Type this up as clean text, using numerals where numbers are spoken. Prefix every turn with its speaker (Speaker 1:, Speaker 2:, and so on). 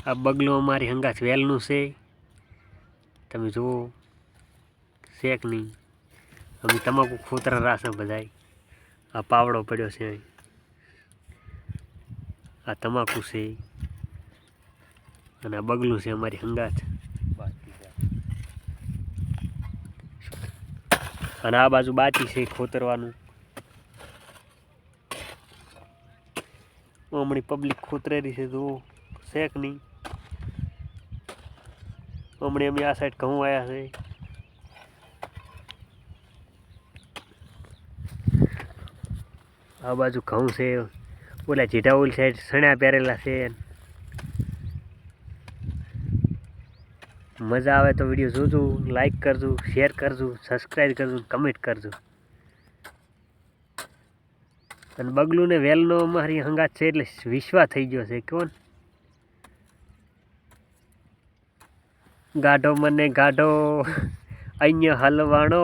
Speaker 1: આ બગલું અમારી હંગાથ વેલનું છે, તમે જુઓ છે કે નહીં. અમે તમાકુ ખોતરા રાસે બધાય. આ પાવડો પડ્યો છે, આ તમાકુ છે અને આ બગલું છે અમારી હંગાથ. અને આ બાજુ બાકી છે ખોતરવાનું. હમણાં પબ્લિક ખોતરેલી છે, જુઓ છે કે નહીં. હમણાં અમે આ સાઈડ ઘઉં આવ્યા છે. આ બાજુ ઘઉં છે, ઓલા જીઢા ઓલી સાઈડ સણ્યા પહેરેલા છે. મજા આવે તો વિડીયો જોજો, લાઈક કરજો, શેર કરજો, સબસ્ક્રાઈબ કરજો, કમેન્ટ કરજો. અને બગલું ને વેલનો મારી હંગાત છે એટલે વિશ્વાસ થઈ ગયો છે. કોણ ગાઢો મને ગાઢો અહીંયા હલવાણો.